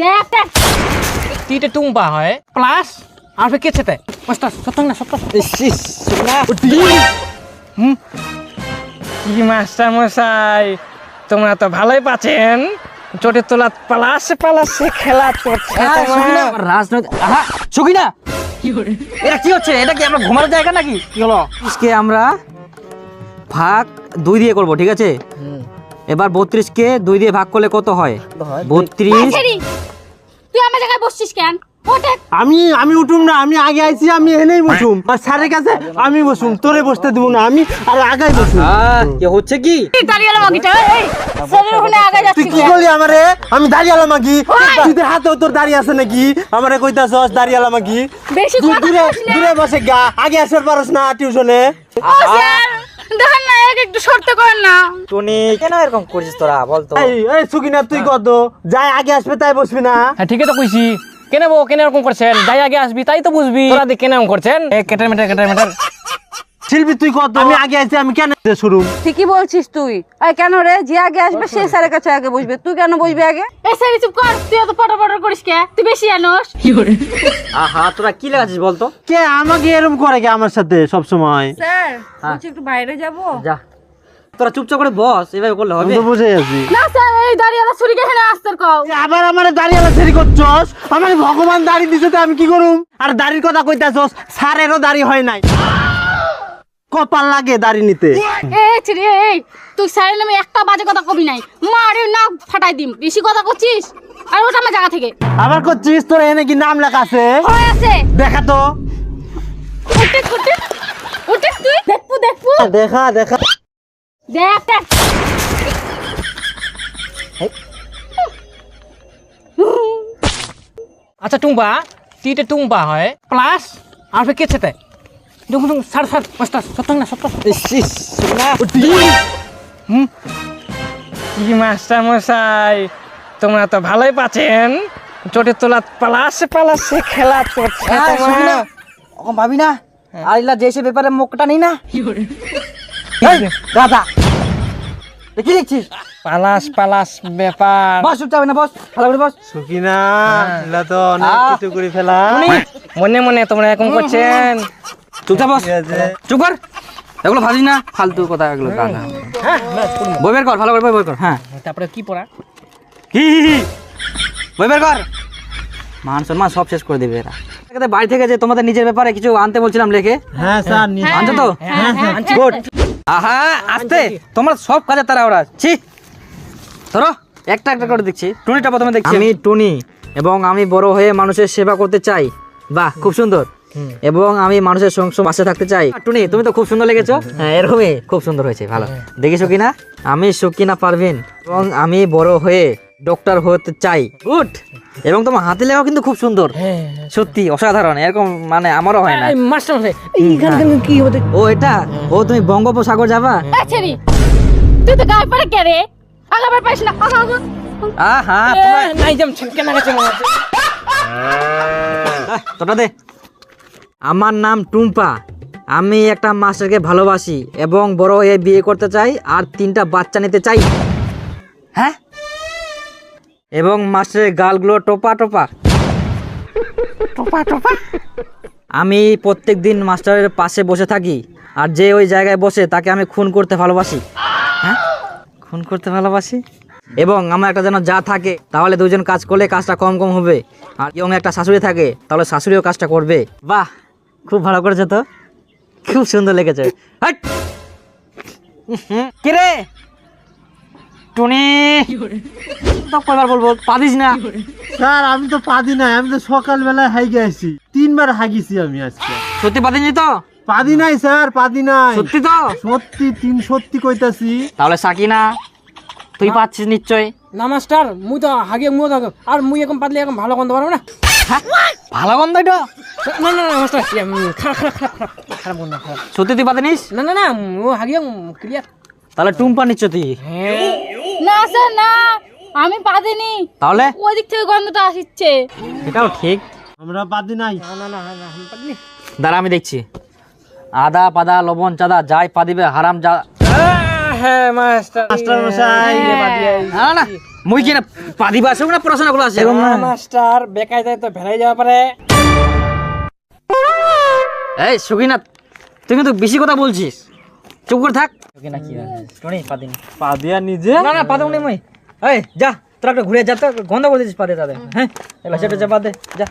দেখ দেখ তিনটে টুম্পা হয় প্লাস আর ফির কে ছেতে মাস্টার সত্তর না সত্তর কি মাস্টার মশাই তোমরা তো ভালোই পাচ্ছেন চোটের তোলা পালাসে খেলা চলছে রাজনৈতিক সকিনা এটা কি হচ্ছে? এটা কি আমরা ঘুমানোর জায়গা নাকি? কি হলো? কে আমরা ভাগ 2 দিয়ে করব, ঠিক আছে? এবার 32 কে 2 দিয়ে ভাগ করলে কত হয়? 32। তুই আমার জায়গায় বসছিস কেন? ওঠে আমি উঠুম না, আমি আগে আইছি, আমি এনেই বসুম। আর স্যারের কাছে আমি বসুম, তোরে বসতে দিব না, আমি আর আগাই বসুম। কি হচ্ছে কি? দাঁড়িয়ে গেল মাগিটা এই স্যারের ওখানে আগে তুই যাচ্ছিস কি করলি আমারে? আমি দাঁড়িয়ালা মাগি, তুই হাতেও তোর দাঁড়িয়ে আছে নাকি? আমারে কইতাছস দাঁড়িয়ালা মাগি? বেশি তুই কথা দূরে বলিস না। দূরে বসে গা, আগে আসার পারস না টিউশনে। ও স্যার দেখেন না একটু শর্ত করেন না। টনি কেন এরকম করছিস তোরা বল তো? এই সুকিনা তুই কত যাই আগে আসবে তাই বসবি না? হ্যাঁ ঠিকই তো কইছি কেন কেন এরকম করছেন যাই আগে আসবি তাই তো বুঝবি তোরা দেখ কেন এরকম করছেন কেটার মেটার শিল্পী তুই কত আমি আগে আইছি, আমি কেন শুরু? ঠিকই বলছিস তুই। এই কেন রে, যে আগে আসবে সে স্যারের কাছে আগে বসবে, তুই কেন বসবি আগে? এই স্যার চুপ কর, তুই এত পটাপট করিস কে? তুই বেশি জানোস। আহা তোরা কি লাগাচ্ছিস বল তো? কে আমাকে এরকম করে কে আমার সাথে সব সময়? স্যার বলছি একটু বাইরে যাব। যা তোরা চুপচাপ করে বস, এভাবে করলে আমি হবে? তো বুঝে আছি। না স্যার এই দাঁড়িয়ে ছুরিকে হেনে আসতে কও। আবার আমারে দাঁড়িয়ালা ছেড়ি করছস, আমার ভগবান দাড়ি দিছে তো আমি কি করুম? আর দাড়ির কথা কইতাছস, স্যারেরও দাড়ি হয় নাই, কপাল লাগে দাড়ি নিতে। এই ছিরি এই তুই স্যারের নামে একটা বাজে কথা কবি নাই, মারে না ফাটাই দিম। বেশি কথা করছিস আর ওটা আমার জায়গা থেকে। আবার করছিস? তোর এনে কি নাম লেখা আছে? হয়ে আছে দেখা তো, উঠে উঠে উঠে তুই দেখবো দেখা দেখা। দেখ দেখ আচ্ছা টুম্পা তিনটে টুম্পা হয় প্লাস আর ফির কে ছেতে দেখুন সাড়ে মাস্টার সত্তর না সত্তর কি মাস্টার মশাই তোমরা তো ভালোই পাচ্ছেন চোটের তোলা পালাসে খেলা চলছে ওরকম ভাবি না, আর ইলা যেসে ব্যাপারে মুখটা নেই না। দাদা কি দেখছিস? পালাস ব্যাপার বস চুপচাপ না, বস ভালো করে বস। সুকিনা এলা তো অনেক কিছু করে ফেলা। মনে মনে তোমরা এরকম করছেন চুপচাপ বস, ঠিক আছে। চুপ কর, এগুলো ভাবিস না, ফালতু কথা এগুলো। গাধা বই বের কর, ভালো করে বই কর। হ্যাঁ তারপরে কি পড়া কি বই বের কর, মান সম্মান সব শেষ করে দেবে এরা। বাড়ি থেকে যে তোমাদের নিজের ব্যাপারে কিছু আনতে বলছিলাম লেখে, হ্যাঁ স্যার আনছো তো? গুড। আহা আস্তে, তোমরা সব কাজে তারা ওরা। ছি ধরো একটা একটা করে দেখছি। টুনিটা প্রথমে দেখছি। আমি টুনি এবং আমি বড় হয়ে মানুষের সেবা করতে চাই। বাহ খুব সুন্দর। এবং আমি মানুষের সঙ্গে পাশে থাকতে চাই। টুনি তুমি তো খুব সুন্দর লেগেছো। হ্যাঁ এরকমই খুব সুন্দর হয়েছে, ভালো। দেখিস কিনা? আমি সকিনা পারভিন এবং আমি বড় হয়ে ডক্টর হতে চাই। গুড। এবং তোমার হাতে লেখাও কিন্তু খুব সুন্দর, সত্যি অসাধারণ। এরকম মানে আমারও হয় না। মাস্টার মশাই এইখানে কি হতে ও এটা, ও তুমি বঙ্গোপসাগর যাবা? এই ছিরি তুই তো গায়ে পড়ে কে রে? আগাবার পাইছ না আগা আহা নাই যেম কেন গেছে তোটা দে। আমার নাম টুম্পা, আমি একটা মাস্টারকে ভালোবাসি এবং বড় হয়ে বিয়ে করতে চাই আর 3টা বাচ্চা নিতে চাই। হ্যাঁ, এবং মাস্টারের গালগুলো টোপা টোপা। আমি প্রত্যেক দিন মাস্টারের পাশে বসে থাকি আর যে ওই জায়গায় বসে তাকে আমি খুন করতে ভালোবাসি। হ্যাঁ, খুন করতে ভালোবাসি। এবং আমার একটা যেন যা থাকে তাহলে 2জন কাজ করলে কাজটা কম হবে, আর এবং একটা শাশুড়ি থাকে তাহলে শাশুড়িও কাজটা করবে। বাহ খুব ভালো করেছে তো, খুব সুন্দর লেগেছে। হাট! কে রে টুনি? তো কয়বার বলবো, পারিস না? স্যার আমি তো পাদি নাই, আমি তো সকালবেলায় হাইগে আইছি, 3বার হাগিছি আমি আজকে। সত্যি পারিসনি তো? পাদি নাই স্যার, পাদি নাই। সত্যি তো? সত্যি, সত্যি কইতাছি। তাহলে সাকিনা তুই পাচ্ছিস নিশ্চয়। না মাস্টার মুই তো হাগে মুই থাকো আর মুই এখন পাতলে এখন ভালো গন্ধ পারবো না। ভালো গন্ধ এটা? না মাস্টার খারাপ গন্ধ খারাপ। সত্যি তুই পাতিনিস? না ও হাগে ক্লিয়ার। তাহলে টুম্পা নিচ্ছ তুই? না স্যার না আমি পাদিনি, তাহলে ওই দিক থেকে গন্ধটা আসছে। এটাও ঠিক। আমরা পাদি নাই। দাঁড়া আমি দেখছি। আদা পাদা লবণ চাদা যাই পা দিবে হারাম যা। হ্যাঁ মাস্টার মাস্টার মশাই না না মুই কি না পাদিবা আছে না পড়াশোনা গুলো আছে মাস্টার বেকায় যায় তো ভেলাই যাওয়া পারে। এই সকিনা তুই কিন্তু বেশি কথা বলছিস, চুপ করে থাক। সকিনা কি টনি পাদিন পা দিয়া নিজে না না পাদম নেই মই। এই যা তোরা একটা ঘুরে যা তো, গন্ধ করে দিছিস পাদে তাদের। হ্যাঁ এলা সেটা যা পাদে যা।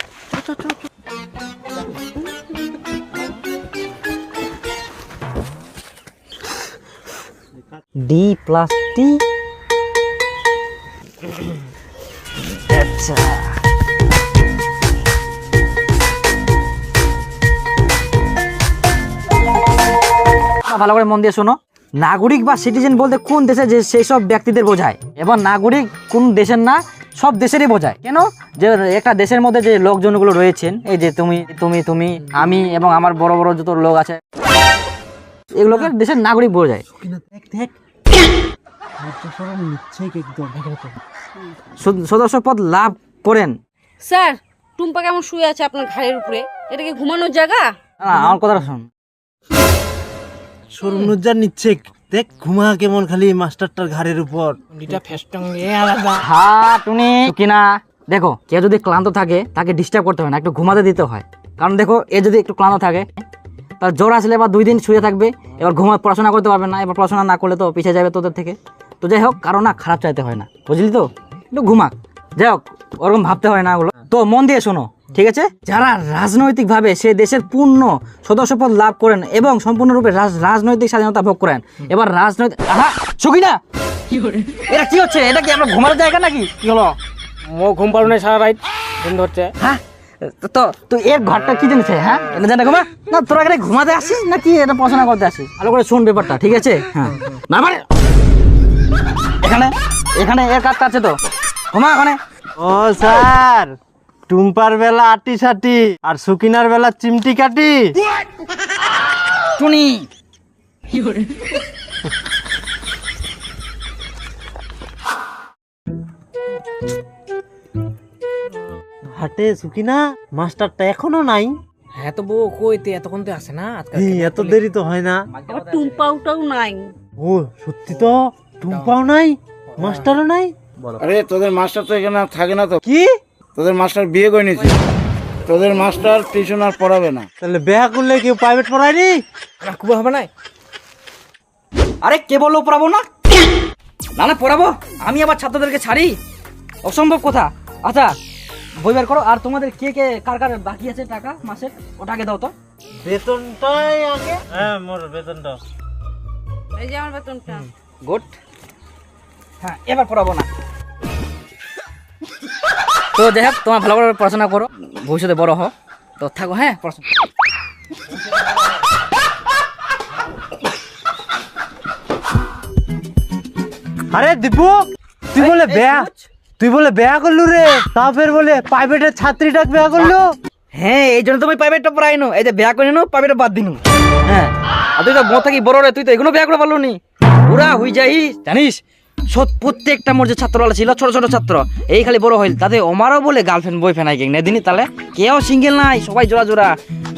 ডি প্লাস টি। আচ্ছা ভালো করে মন দিয়ে শোনো, নাগরিক বা সিটিজেন বলতে কোন দেশে যে সেই সব ব্যক্তিদের বোঝায়, এবং নাগরিক কোন দেশের না সব দেশেরই বোঝায়। কেন যে একটা দেশের মধ্যে যে লোকজনগুলো রয়েছেন, এই যে তুমি তুমি তুমি আমি এবং আমার বড় বড় যত লোক আছে, এগুলোকে দেশের নাগরিক বোঝায়। সদস্য পদ লাভ করেন। স্যার টুম্পা কেমন শুয়ে আছে আপনার ঘাড়ের উপরে, এটা কি ঘুমানোর জায়গা? না আমার কথাটা শোন। সরমনুজ্জার নিচ্ছে, দেখ ঘুমা কেমন খালি মাস্টারটার ঘাড়ের উপর। দুইটা ফেস্টং আলাদা। হ্যাঁ টুনি কিনা দেখো, কেউ যদি ক্লান্ত থাকে তাকে ডিস্টার্ব করতে হয় না, একটু ঘুমাতে দিতে হয়। কারণ দেখো এ যদি একটু ক্লান্ত থাকে, তার জ্বর আসলে বা 2 দিন শুয়ে থাকবে, এবার পড়াশোনা করতে পারবে না, এবার পড়াশোনা না করলে তো পিছিয়ে যাবে তোদের থেকে। তো যাই হোক, কারো না খারাপ চাইতে হয় না, বুঝলি তো? একটু ঘুমাক, যাই হোক ওরকম ভাবতে হয় না ওগুলো। তো মন দিয়ে শোনো, ঠিক আছে? যারা রাজনৈতিকভাবে সে দেশের পূর্ণ সদস্যপদ লাভ করেন এবং সম্পূর্ণরূপে রাজনৈতিক স্বাধীনতা ভোগ করেন। এবার রাজনৈতিক সকিনা এটা কি হচ্ছে? এটা কি আমরা ঘুমানোর জায়গা নাকি? কি হলো? মো ঘুম পারু নাই সারা রাত, ঘুম ধরছে। হ্যাঁ তো তুই এর ঘরটা কি জানিস? হ্যাঁ এটা জানা ঘুমা না, তোরা এখানে ঘুমাতে আসিস নাকি এটা পড়াশোনা করতে আসিস? ভালো করে শোন ব্যাপারটা, ঠিক আছে? হ্যাঁ না মানে এখানে এখানে এর কাজ আছে তো, ঘুমা এখানে। ও স্যার, টুম্পার বেলা আটি সাটি আর সুকিনার বেলা চিমটি কাটি। টুনি হাটে সুকিনা মাস্টারটা এখনো নাই। হ্যাঁ তো বউ কইতে এতক্ষণ তো আসে না আজকাল। এত দেরি তো হয় না। আবার টুম্পাউটাও নাই। ও সত্যি তো, টুম্পাও নাই, মাস্টারও নাই। আরে তোদের মাস্টার তো এখানে আর থাকে না তো, কি তোদের মাস্টার বিয়ে করে নিয়েছে, তোদের মাস্টার টিউশন আর পড়াবে না। তাহলে বিয়া করলে কেউ প্রাইভেট পড়ায়নি? রাখবো হবে না। আরে কে বললো পড়াবো না? না না পড়াবো, আমি আবার ছাত্রদেরকে ছাড়ি? অসম্ভব কথা। আচ্ছা বই বের করো, আর তোমাদের কে কে কার কার বাকি আছে টাকা মাসের, ওটা আগে দাও তো। বেতনটাই আগে। হ্যাঁ মোর বেতনটা। এই যে আমার বেতনটা। গুড। হ্যাঁ এবার পড়াবো না। তো যাই হোক, তোমার ভালো করে পড়াশোনা করো, ভবিষ্যতে বড় হও। তো থাকো, হ্যাঁ পড়াশোনা। আরে দীপু, তুই বলে বেয়া করলু রে, তা ফের বলে প্রাইভেটের ছাত্রীটাকে বেয়া করলো। হ্যাঁ এই জন্য তুমি প্রাইভেটটা পড়াইনো, এই যে বিয়া করে নিনো প্রাইভেটটা বাদ দিনু। হ্যাঁ আর তুই তো বড় থাকি বড় রে, তুই তো এগুলো বিয়া করে পারলো নি। পুরা হয়ে যাই জানিস, প্রত্যেকটা মোর যে ছাত্রওয়ালা ছিল, ছোট ছোট ছাত্র, এই খালি বড় হইল, তাতে আমারও বলে গার্লফ্রেন্ড বয়ফ্রেন্ড আই না দিনই, তাহলে কেউ সিঙ্গেল নাই, সবাই জোড়া জোড়া,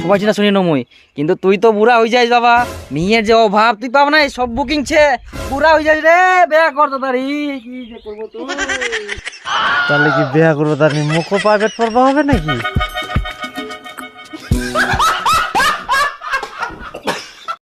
সবাই চিনা শুনি নমই। কিন্তু তুই তো বুড়া হয়ে যাইস বাবা, মেয়ের যে অভাব তুই পাব নাই, সব বুকিং ছে, বুড়া হয়ে যাইস রে, বিয়া করতে পারি কি যে করবো তুই। তাহলে কি বিয়া করবো, তার মুখও প্রাইভেট পড়বা হবে নাকি?